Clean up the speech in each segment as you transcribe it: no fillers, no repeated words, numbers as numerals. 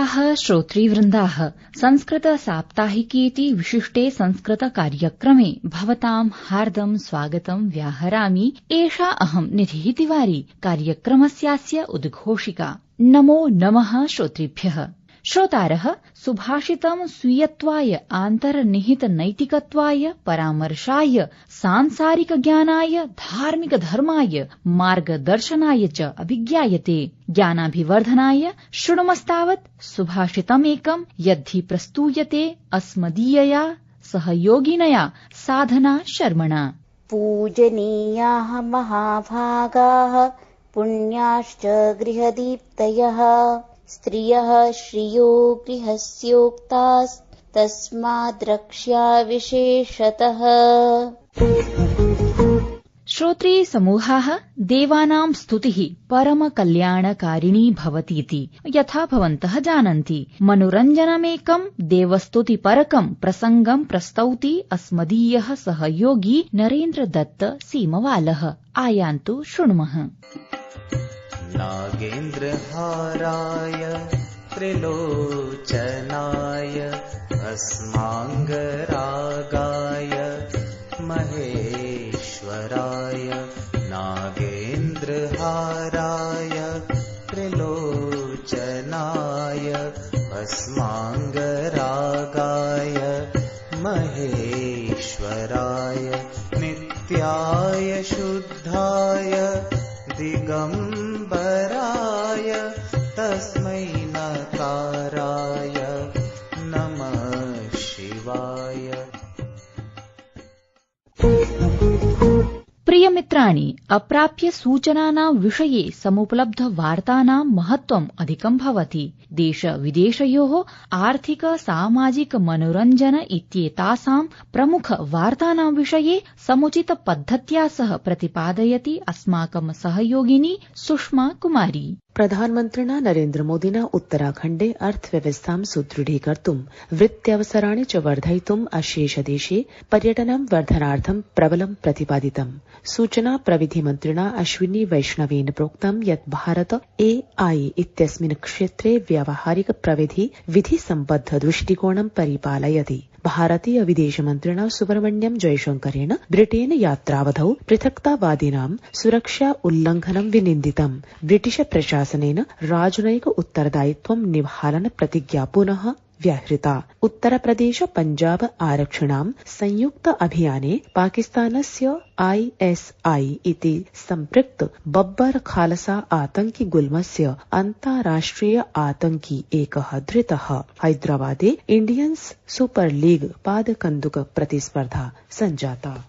प्रियाः श्रोतृवृन्दाः, संस्कृत साप्ताहिकीति विशिष्टे संस्कृत कार्यक्रमे भवतां हार्दं स्वागतं व्याहरामि। एषा अहं निधिः तिवारी, कार्यक्रमस्यास्य उद्घोषिका। नमो नमः श्रोतृभ्यः। श्रोतारः, सुभाषितं स्वीयत्वाय, आन्तर्निहित नैतिकत्वाय, परामर्शाय, सांसारिक ज्ञानाय, धार्मिक धर्माय, मार्गदर्शनाय च अभिज्ञायते। ज्ञानाभिवर्धनाय शृणुमस्तावत् सुभाषितमेकं यद्धि प्रस्तूयते अस्मदीयया सहयोगिनया साधना शर्मणा। पूजनीयाः महाभागाः पुण्याश्च गृहदीप्तयः, स्त्रियः श्रियो गृहस्योक्तास्तस्माद्रक्ष्या विशेषतः। श्रोत्री समूहाः, देवानां स्तुतिः परम कल्याणकारिणी भवतीति यथा भवन्तः जानन्ति, मनोरञ्जनमेकं देवस्तुतिपरकं प्रसङ्गं प्रस्तौति अस्मदीयः सहयोगी नरेन्द्र दत्त सीमवालः। आयान्तु शृणुमः। नागेन्द्रहाराय त्रिलोचनाय अस्माङ्गरागाय महेश्वराय, नागेन्द्रहाराय त्रिलोचनाय अस्माङ्गरागाय महेश्वराय, नित्याय शुद्धाय दिगम्बराय तस्मै नकाराय नमः शिवाय। प्रियमित्राणि, अप्राप्य सूचनानां विषये समुपलब्ध वार्तानां महत्त्वम् अधिकं भवति। देश विदेशयोः आर्थिक सामाजिक मनोरञ्जन इत्येतासां प्रमुख वार्तानां विषये समुचित पद्धत्या सह प्रतिपादयति अस्माकं सहयोगिनी सुषमा कुमारी। प्रधानमन्त्रिणा नरेन्द्रमोदिना उत्तराखण्डे अर्थव्यवस्थां सुदृढीकर्तुं, वृत्त्यवसराणि च वर्धयितुं अशेषदेशे पर्यटनं वर्धनार्थं प्रबलं प्रतिपादितम्। सूचना प्रविधि मन्त्रिणा अश्विनी वैष्णवेन प्रोक्तं यत् भारत AI इत्यस्मिन् क्षेत्रे व्यावहारिक प्रविधि विधि सम्बद्ध दृष्टिकोणं परिपालयति। भारतीय विदेशमन्त्रिणा सुब्रह्मण्यम जयशंकरेण ब्रिटेन यात्रावधौ पृथक्तावादिनां सुरक्षा उल्लंघनं विनिन्दितम्। ब्रिटिश प्रशासनेन राजनयिक उत्तरदायित्वं निभालन प्रतिज्ञा पुनः व्याहृता। उत्तरप्रदेश पञ्जाब आरक्षिणां संयुक्त अभियाने पाकिस्तानस्य ISI इति सम्पृक्त बब्बर खालसा आतंकि गुल्मस्य अन्ताराष्ट्रिय आतंकी एकः धृतः। हैदराबादे इंडियन्स सुपर लीग पादकन्दुक प्रतिस्पर्धा सञ्जाता।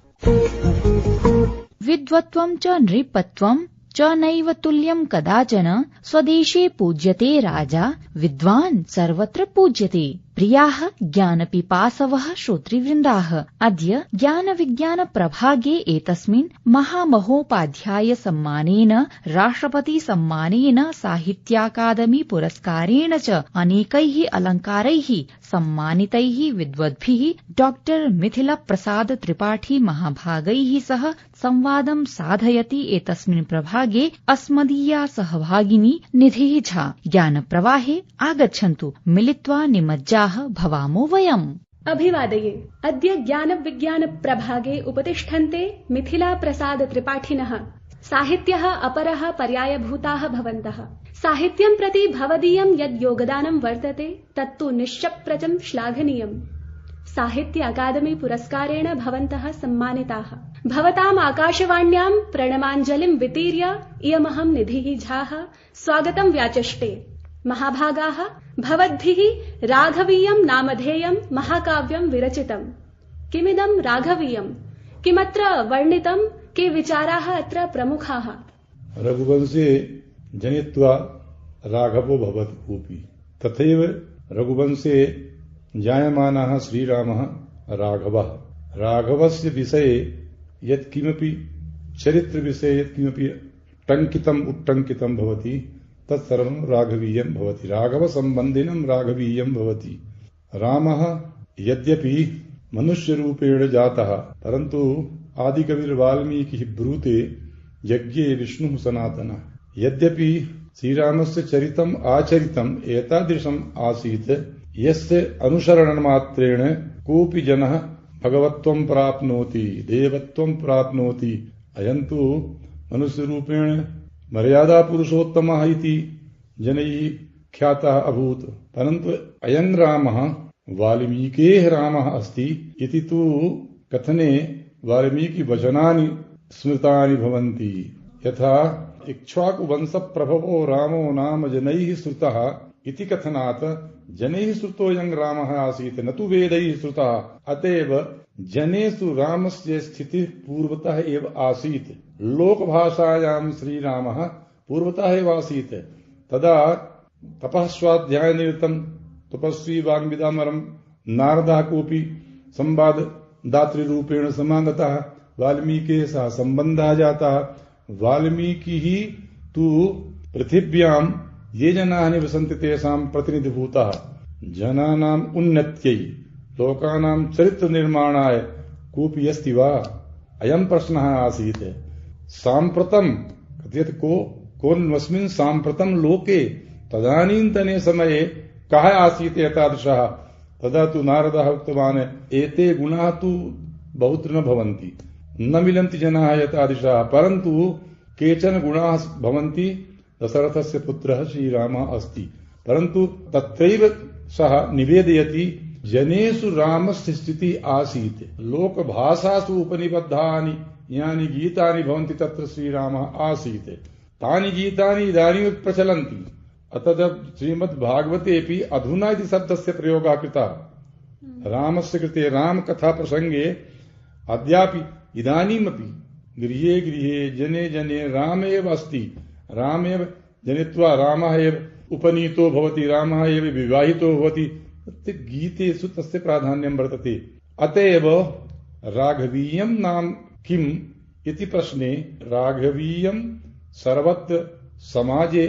विद्वत्वं च नृपत्वं च नैव तुल्यं कदाचन, स्वदेशे पूज्यते राजा विद्वान् सर्वत्र पूज्यते। प्रियाः ज्ञानपिपासवः श्रोतृवृन्दाः, अद्य ज्ञानविज्ञान प्रभागे एतस्मिन् महामहोपाध्याय सम्मानेन, राष्ट्रपति सम्मानेन, साहित्याकादमी पुरस्कारेण च अनेकैः अलङ्कारैः सम्मानितैः विद्वद्भिः डॉक्टर मिथिला प्रसाद त्रिपाठी महाभागैः सह संवादं साधयति। एतस्मिन् प्रभागे अस्मदीया सहभागिनी निधिः झा। ज्ञानप्रवाहे आगच्छन्तु, मिलित्वा निमज्जाः भवामो वयम्। अभिवादये। अद्य ज्ञान विज्ञान प्रभागे उपतिष्ठन्ते मिथिला प्रसाद त्रिपाठिनः। साहित्यः अपरः पर्यायभूताः भवन्तः। साहित्यं प्रति भवदीयं यद् योगदानं वर्तते तत्तु निश्चप्रचं श्लाघनीयम्। साहित्य अकादमी पुरस्कारेण भवन्तः सम्मानिताः। भवताम् आकाशवाण्यां प्रणमाञ्जलिं वितीर्य इयमहं निधिः झाः स्वागतं व्याचष्टे। महाभागाः, भवद्भिः राघवीयं नामधेयं महाकाव्यं विरचितम्। किमिदं राघवीयं? किमत्र वर्णितं? के विचाराः अत्र प्रमुखाः? रघुवंशे जनित्वा राघवो भवति कोऽपि, तथैव रघुवंशे जायमानः श्रीरामः राघवः। राघवस्य विषये यत्किमपि चरित्रविषये यत्किमपि टङ्कितम् उट्टङ्कितं भवति तत्सर्वं राघवीयं भवति। राघवसम्बन्धिनं राघवीयं भवति। रामः यद्यपि मनुष्यरूपेण जातः, परन्तु आदिकविर्वाल्मीकिः ब्रूते यज्ञे विष्णुः सनातनः। यद्यपि श्रीरामस्य चरितम् आचरितम् एतादृशम् आसीत् यस्य अनुसरणमात्रेण कोऽपि जनः भगवत्वं प्राप्नोति, देवत्वं प्राप्नोति। अयं तु मनुष्यरूपेण मर्यादा पुरुषोत्तमः इति जनैः ख्यातः अभूत्, परन्तु अयं रामः वाल्मीकेः रामः अस्ति इति तु कथने वाल्मीकिवचनानि स्मृतानि भवन्ति। यथा इक्ष्वाकुवंशप्रभवो रामो नाम जनैः श्रुतः इति कथनात् जनैः श्रुतोऽयं रामः आसीत्, न तु वेदैः श्रुतः। अतएव जनेषु रामस्य स्थितिः पूर्वतः एव आसीत्। लोकभाषायां श्रीरामः पूर्वतः एव आसीत्। तदा तपः स्वाध्यायनिरतं तपस्वी वाग्विदामरं नारदः कोऽपि संवाददातृरूपेण समागतः, वाल्मीकेः सह सम्बन्धः जातः। वाल्मीकिः तु पृथिव्यां ये जनाः निवसन्ति तेषां प्रतिनिधिभूतः। जनानाम् उन्नत्यै, लोकानां चरित्रनिर्माणाय कोऽपि अस्ति वा, अयं प्रश्नः आसीत्। साम्प्रतं कथयति कोऽन्वस्मिन् साम्प्रतं लोके, तदानीन्तने समये कः आसीत् एतादृशः। तदा तु नारदः उक्तवान्, एते गुणाः तु बहुत्र न भवन्ति, न मिलन्ति जनाः एतादृशाः, परन्तु केचन गुणाः भवन्ति। दशरथस्य पुत्रः श्रीरामः अस्ति, परन्तु तत्रैव सः निवेदयति जनेषु रामस्य स्थितिः आसीत्। लोकभाषासु उपनिबद्धानि यानि गीतानि भवन्ति तत्र श्रीरामः आसीत्। तानि गीतानि इदानीं प्रचलन्ति। अतः श्रीमद्भागवतेऽपि अधुना इति शब्दस्य प्रयोगः कृतः रामस्य कृते। रामकथा प्रसङ्गे अद्यापि इदानीमपि गृहे गृहे जने जने राम एव अस्ति। रामेव जनित्वा रामः एव उपनीतो भवति, रामः एव विवाहितो भवति। गीतेषु तस्य प्राधान्यं वर्तते। अतएव राघवीयं नाम किम् इति प्रश्ने राघवीयं सर्वत्र समाजे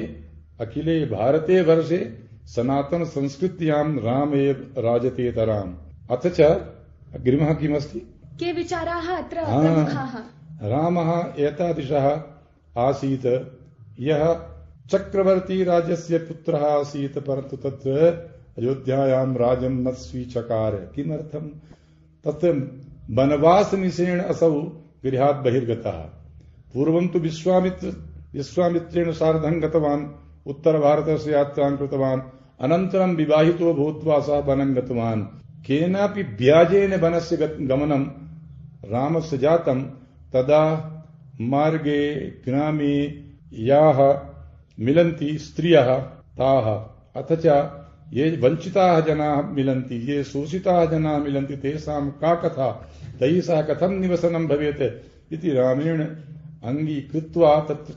अखिले भारते वर्षे सनातन संस्कृत्यां राम एव राजतेतराम्। अथ च अग्रिमः किमस्ति? के विचाराः अत्र प्रमुखाः? रामः एतादृशः आसीत् यः चक्रवर्ती राज्यस्य पुत्रः आसीत्, परन्तु तत्र अयोध्यायां राज्यं न स्वीचकार। किमर्थम्? तत्र वनवासनिशेन असौ गृहात् बहिर्गतः। पूर्वं तु विश्वामित्रेण सार्धं गतवान्, उत्तरभारतस्य यात्रां कृतवान्। अनन्तरं विवाहितो भूत्वा सः वनं गतवान्। केनापि व्याजेन वनस्य गमनं रामस्य जातं। तदा मार्गे ग्रामे याः मिलन्ति स्त्रियः ताः, अथ च ये वञ्चिताः जनाः मिलन्ति, ये शोषिताः जनाः मिलन्ति, तेषां का कथा, तैः सह कथं निवसनं भवेत् इति रामेण अङ्गीकृत्वा तत्र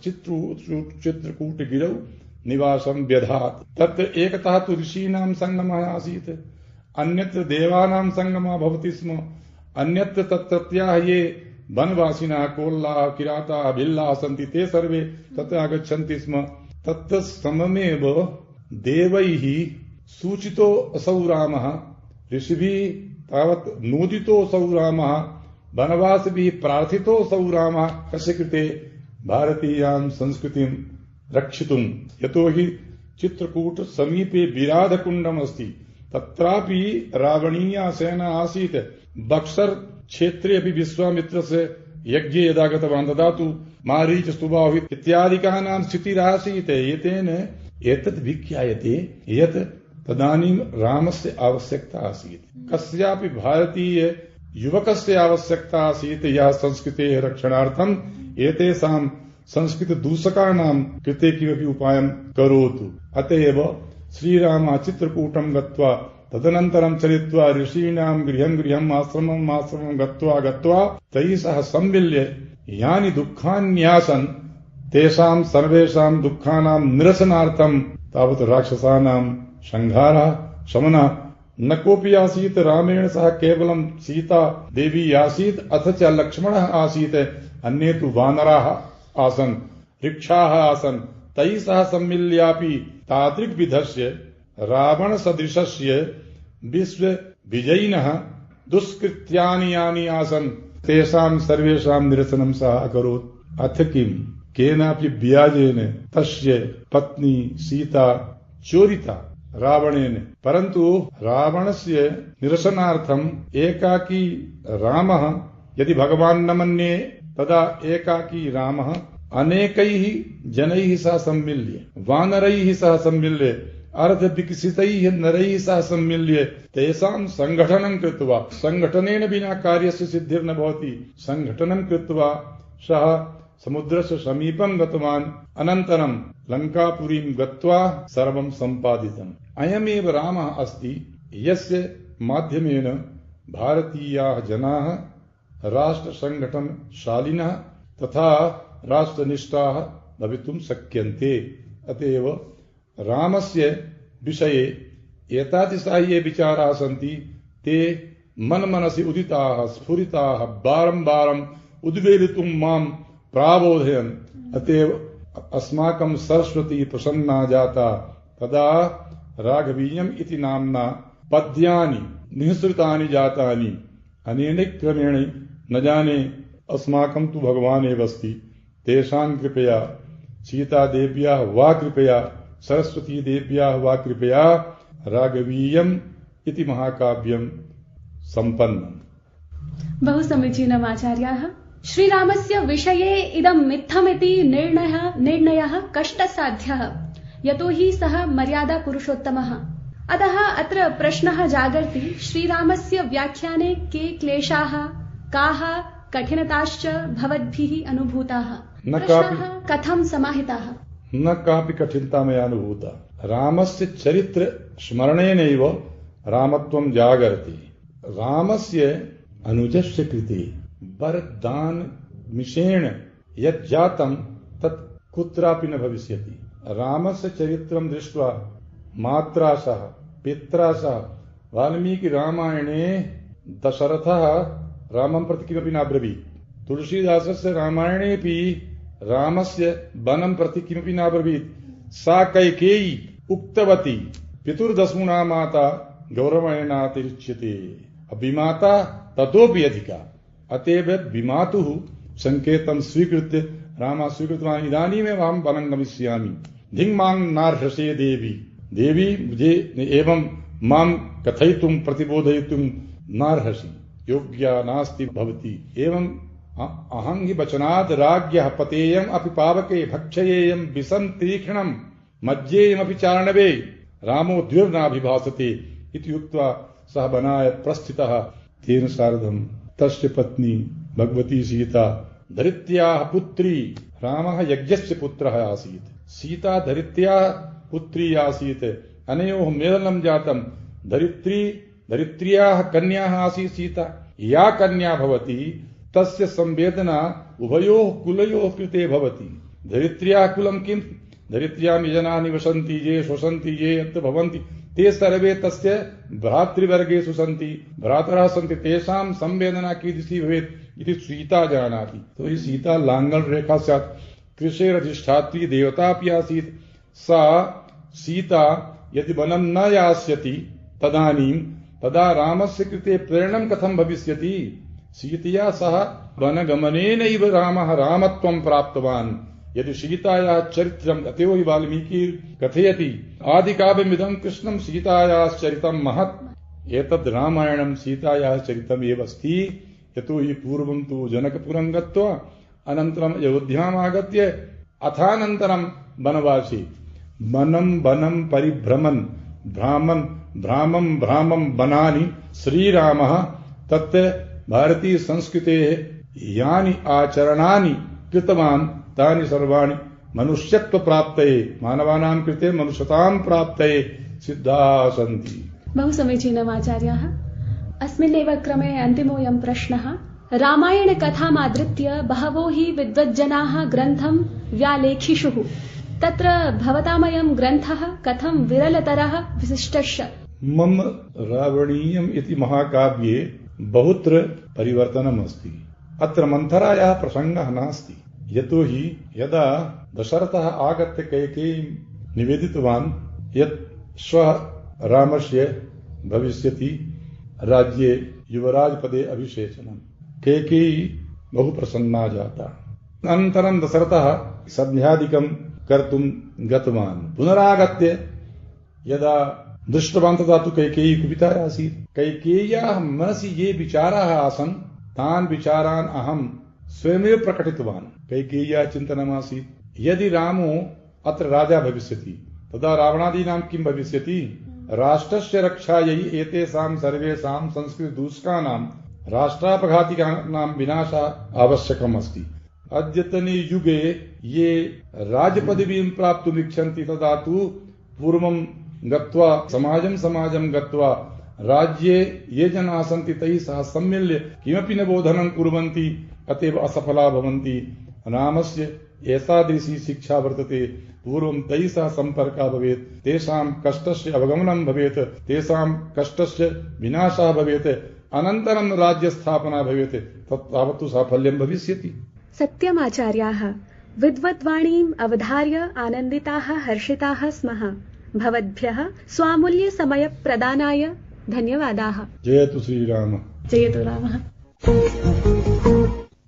चित्रकूटगिरौ निवासं व्यधात्। तत्र एकतः तु ऋषीणां सङ्गमः आसीत्, अन्यत्र देवानां सङ्गमः भवति स्म, अन्यत्र तत्रत्याः ये वनवासिनः कोल्लाः किराताः भिल्लाः सन्ति ते सर्वे तत्र आगच्छन्ति स्म। तत्र सममेव देवैः सूचितो असौ रामः, ऋषिभिः तावत् नोदितो असौ रामः, वनवासिभिः प्रार्थितो असौ रामः। कस्य कृते? भारतीयां संस्कृतिं रक्षितुम्। यतोहि चित्रकूट समीपे विराधकुण्डम् अस्ति, तत्रापि रावणीया सेना आसीत्। बक्सर क्षेत्रे अपि विश्वामित्रस्य यज्ञे यदा गतवान् तदा तु मारीच सुबाहु इत्यादिकानां स्थितिरासीत्। एतेन एतत् विज्ञायते यत् तदानीं रामस्य आवश्यकता आसीत्, कस्यापि भारतीय युवकस्य आवश्यकता आसीत् यः संस्कृतेः रक्षणार्थम् एतेषां संस्कृतदूषकाणां कृते किमपि उपायं करोतु। अतएव श्रीरामः चित्रकूटं गत्वा तदनन्तरं चलित्वा ऋषीणां गृहं गृहम् आश्रमम् आश्रमं गत्वा तैः सह सम्मिल्य यानि दुःखान्यासन् तेषां सर्वेषां दुःखानां निरसनार्थं तावत् राक्षसानां संहारः शमनः न कोऽपि आसीत्। रामेण सह केवलं सीता देवी आसीत्, अथ च लक्ष्मणः आसीत्। अन्ये तु वानराः आसन्, वृक्षाः आसन्। तैः सह सम्मिल्यापि तादृग्विधस्य रावणसदृशस्य विश्वविजयिनः दुष्कृत्यानि यानि आसन् तेषां सर्वेषां निरसनं सः अकरोत्। अथ किम्? केनापि व्याजेन तस्य पत्नी सीता चोरिता रावणेन, परन्तु रावणस्य निरसनार्थम् एकाकी रामः यदि भगवान् न मन्ये तदा एकाकी रामः अनेकैः जनैः सह सम्मिल्य, वानरैः सह सम्मिल्य, अर्धविकसितैः नरैः सह सम्मिल्य तेषां सङ्घटनं कृत्वा, सङ्घटनेन विना कार्यस्य सिद्धिर्न भवति, सङ्घटनं कृत्वा सः समुद्रस्य समीपं गतवान्, अनन्तरं लङ्कापुरीं गत्वा सर्वं सम्पादितम्। अयमेव रामः अस्ति यस्य माध्यमेन भारतीयाः जनाः राष्ट्रसङ्घटनशालिनः तथा राष्ट्रनिष्ठाः भवितुं शक्यन्ते। अतएव रामस्य विषये एतादृशाः ये विचाराः सन्ति ते मनसि उदिताः स्फुरिताः बारम्बारम् उद्वेलितुं मां प्राबोधयन्। अतएव अस्माकं सरस्वती प्रसन्ना जाता, तदा राघवीयम् इति नाम्ना पद्यानि निःसृतानि जातानि। अनेन क्रमेण न जाने अस्माकं तु भगवान् एव अस्ति, तेषां कृपया सीतादेव्याः वा कृपया सरस्वती देव्याः वा कृपया राघवीयम् इति महाकाव्यं सम्पन्नम्। बहु समीचीनम् आचार्याः। श्रीरामस्य विषये इदं मिथ्यमिति निर्णयः कष्टसाध्यः, यतोहि सः मर्यादा पुरुषोत्तमः। अतः अत्र प्रश्नः जागर्ति, श्रीरामस्य व्याख्याने के क्लेशाः, काः कठिनताश्च भवद्भिः अनुभूताः, प्रश्नाः कथं समाहिताः? न कापि कठिनता मया अनुभूता। रामस्य चरित्र स्मरणेनैव रामत्वं जागर्ति। रामस्य अनुजस्य कृते वरदान मिषेण यत् जातं तत् कुत्रापि न भविष्यति। रामस्य चरित्रं दृष्ट्वा मात्रा सह पित्रा सह वाल्मीकि रामायणे दशरथः रामं प्रति किमपि नाब्रवीत्। तुलसीदासस्य रामायणेऽपि रामस्य वनं प्रति किमपि नाब्रवीत्। सा कैकेयी उक्तवती पितुर्दस्मुना माता गौरवेणातिरिच्यते, अभिमाता ततोपि अधिका। अतएव विमातुः संकेतं स्वीकृत्य रामः स्वीकृतवान्, इदानीमेव अहं वनं गमिष्यामि, धिङ्मां नार्हसे देवी, देवी मुझे एवं मां कथयितुं प्रतिबोधयितुं नार्हसि, योग्या नास्ति भवति। एवं अहं हि वचनाद् राज्ञः पतेयम् अपि पावके भक्षयेयं विषं तीक्ष्णं मज्जेयमपि चार्णवे रामो द्विर्नाभिभासते इति उक्त्वा सः वनाय प्रस्थितः। तेन सार्धं तस्य पत्नी भगवती सीता धरित्र्याः पुत्री, रामः यज्ञस्य पुत्रः आसीत्, सीता धरित्र्याः पुत्री आसीत्। अनयोः मेलनं जातं। धरित्र्याः कन्याः आसीत् सीता। या कन्या भवति तस्य संवेदना उभयोः कुलयोः कृते भवति। धरित्र्याः कुलं किम्? धरित्र्यां ये जनाः निवसन्ति, ये श्वसन्ति, ये यत्र भवन्ति, ते सर्वे तस्य भ्रातृवर्गेषु सन्ति, भ्रातरः सन्ति, तेषां संवेदना कीदृशी भवेत् इति सीता जानाति। तो ही सीता लाङ्गल रेखा स्यात्। कृषेरधिष्ठात्री देवतापि आसीत्। सा सीता यदि वनं न यास्यति तदा रामस्य कृते प्रेरणं कथं भविष्यति? सीतया सह वनगमनेनैव रामः रामत्वं प्राप्तवान्। यदि सीतायाः चरित्रम् अतएव हि वाल्मीकि कथयति, आदिकाव्यमिदं कृष्णं सीतायाः चरितं महत्। एतद् रामायणं सीतायाः चरितम् एव अस्ति। यतो हि पूर्वं तु जनकपुरं गत्वा अनन्तरम् अयोध्याम् आगत्य अथानन्तरं वनवासी वनं परिभ्रमन् भ्रामं वनानि श्रीरामः तत् भारतीय संस्कृतेः यानि आचरणानि कृतवान् तानि सर्वाणि मनुष्यत्व प्राप्तये, मानवानां कृते मनुष्यतां प्राप्तये सिद्धाः सन्ति। बहु समीचीनम् आचार्याः। अस्मिन्नेव क्रमे अन्तिमोऽयं प्रश्नः। रामायण कथामाधृत्य बहवो हि विद्वज्जनाः ग्रन्थं व्यालेखिषुः। तत्र भवतामयं ग्रन्थः कथं विरलतरः विशिष्टश्च? मम रावणीयम् इति महाकाव्ये बहुत्र परिवर्तनम् अस्ति। अत्र मन्थरायाः प्रसङ्गः नास्ति। यतो हि यदा दशरथः आगत्य कैकेयीं निवेदितवान् यत् श्वः रामस्य भविष्यति राज्ये युवराजपदे अभिषेचनम्, कैकेयी बहु प्रसन्ना जाता। अनन्तरं दशरथः सन्ध्यादिकं कर्तुं गतवान्। पुनरागत्य यदा दृष्टवान् तदा तु कैकेयी कुपिता आसीत्। कैकेय्याः मनसि ये विचाराः आसन् तान् विचारान् अहं स्वयमेव प्रकटितवान्। कैकेय्याः चिन्तनमासीत्, यदि रामो अत्र राजा भविष्यति तदा रावणादीनां किं भविष्यति? राष्ट्रस्य रक्षायै एतेषां सर्वेषां संस्कृतदूषकानां राष्ट्रापघातिकानां विनाशः आवश्यकम् अस्ति। अद्यतने युगे ये राजपदवीं प्राप्तुम् इच्छन्ति तदा तु पूर्वं गत्वा समाजं गत्वा राज्ये ये जनाः सन्ति तैः सह सम्मिल्य किमपि न बोधनं कुर्वन्ति, अतएव असफला भवन्ति। रामस्य एतादृशी शिक्षा वर्तते। पूर्वं तैः सह सम्पर्कः भवेत्, तेषां कष्टस्य अवगमनं भवेत्, तेषां कष्टस्य विनाशः भवेत्, अनन्तरं राज्यस्थापना भवेत्, तत्तावत्तु साफल्यं भविष्यति। सत्यमाचार्याः, विद्वद्वाणीम् अवधार्य आनन्दिताः हर्षिताः स्मः। भवद्भ्यः स्वामूल्यसमयप्रदानाय धन्यवादाः। जयतु श्रीराम। जयतु रामः।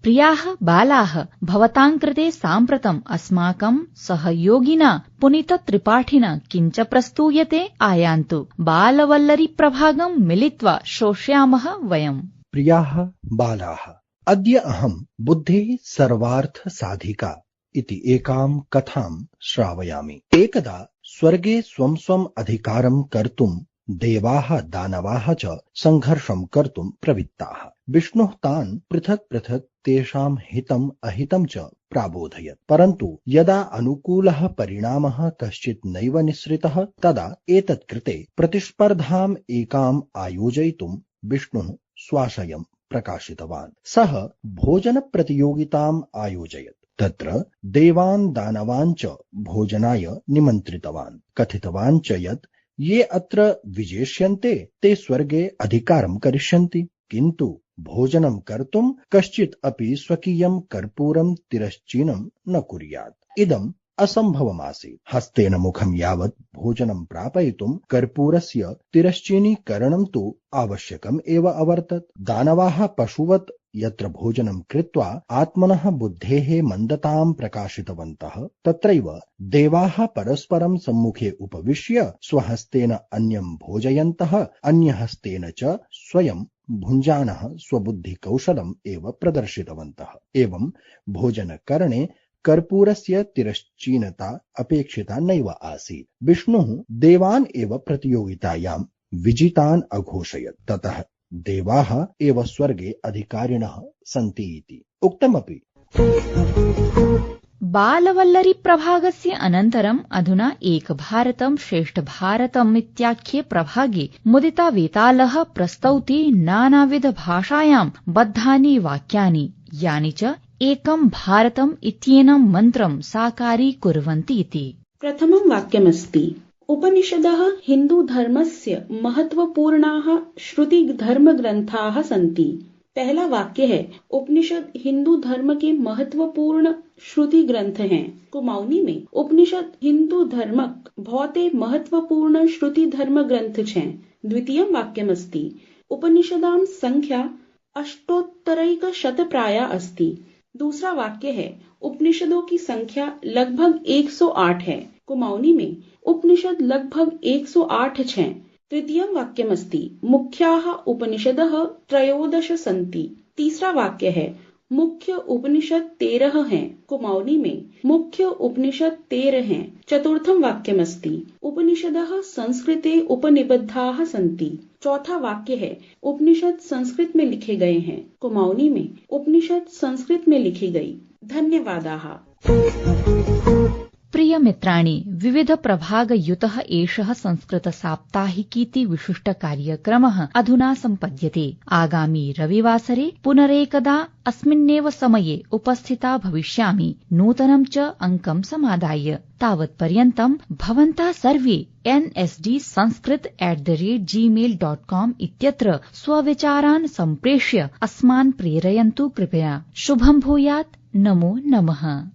प्रियाः बालाः, भवतां कृते साम्प्रतम् अस्माकं सहयोगिना पुनीतत्रिपाठिना किञ्च प्रस्तूयते, आयान्तु। बालवल्लरी प्रभागं मिलित्वा श्रोष्यामः वयम्। प्रियाः बालाः, अद्य अहं बुद्धेः सर्वार्थ साधिका इति एकां कथां श्रावयामि। एकदा स्वर्गे स्वं स्वम् अधिकारं कर्तुं देवाः दानवाः च संघर्षं कर्तुं प्रवृत्ताः। विष्णुः तान् पृथक् पृथक् तेषां हितम् अहितं च प्राबोधयत्। परन्तु यदा अनुकूलः परिणामः कश्चित् नैव निःसृतः तदा एतत् कृते प्रतिस्पर्धाम् एकाम् आयोजयितुं विष्णुः स्वाशयं प्रकाशितवान्। सः भोजनप्रतियोगिताम् आयोजयत्। तत्र देवान् दानवान् च भोजनाय निमन्त्रितवान्। कथितवान् च यत् ये अत्र विजेष्यन्ते ते स्वर्गे अधिकारं करिष्यन्ति, किन्तु भोजनं कर्तुं कश्चित् अपि स्वकीयं कर्पूरं तिरश्चीनं न कुर्यात्। इदम् असम्भवमासीत्। हस्तेन मुखं यावत् भोजनं प्रापयितुं कर्पूरस्य तिरश्चीनीकरणं तु आवश्यकम् एव अवर्तत्। दानवाः पशुवत् यत्र भोजनं कृत्वा आत्मनः बुद्धेः मन्दतां प्रकाशितवन्तः, तत्रैव देवाः परस्परं सम्मुखे उपविश्य स्वहस्तेन अन्यं भोजयन्तः, अन्यहस्तेन च स्वयं भुञ्जानः स्वबुद्धिकौशलम् एव प्रदर्शितवन्तः। एवं भोजनकरणे कर्पूरस्य तिरश्चीनता अपेक्षिता नैव आसीत्। विष्णुः देवान् एव प्रतियोगितायां विजितान् अघोषयत्। ततः देवाः एव स्वर्गे अधिकारिणः सन्ति इति उक्तमपि। बालवल्लरी प्रभागस्य अनन्तरम् अधुना एक भारतं श्रेष्ठ भारतम् इत्याख्ये प्रभागे मुदिता वेतालः प्रस्तौति नानाविध भाषायां बद्धानि वाक्यानि, यानि च एकं भारतम् इत्येनं मन्त्रं साकारीकुर्वन्ति इति। प्रथमं वाक्यमस्ति, उपनिषदः हिन्दूधर्मस्य महत्वपूर्णाः श्रुतिधर्मग्रन्थाः सन्ति। पहला वाक्य है, उपनिषद हिंदू धर्म के महत्वपूर्ण श्रुति ग्रंथ हैं। कुमाऊनी में उपनिषद हिंदू धर्मक बहुते महत्वपूर्ण श्रुति धर्म ग्रंथ हैं। द्वितीयं वाक्यमस्ति, उपनिषदां संख्या अष्टोत्तरैकशतप्राया अस्ति। दूसरा वाक्य है, उपनिषदों की संख्या लगभग 108 है। कुमाऊनी में उपनिषद लगभग 108 हैं। तृतीयं वाक्यमस्ति, मुख्याः उपनिषदः त्रयोदश सन्ति। तीसरा वाक्य है, मुख्य उपनिषद 13 हैं। कुमाऊनी में मुख्य उपनिषद 13 हैं। चतुर्थं वाक्यमस्ति, उपनिषदः संस्कृते उपनिबद्धाः सन्ति। चौथा वाक्य है, उपनिषद संस्कृत में लिखे गए हैं। कुमाऊनी में उपनिषद संस्कृत में लिखी गई। धन्यवादाः। प्रिय मित्राणि, विविध प्रभागयुतः एषः संस्कृत साप्ताहिकीति विशिष्ट कार्यक्रमः अधुना सम्पद्यते। आगामी रविवासरे पुनरेकदा अस्मिन्नेव समये उपस्थिता भविष्यामि, नूतनं च अङ्कं समादाय। तावत्पर्यन्तं भवन्तः सर्वे nsdsanskrit@gmail.com इत्यत्र स्वविचारान् सम्प्रेष्य अस्मान् प्रेरयन्तु कृपया। शुभं भूयात्। नमो नमः।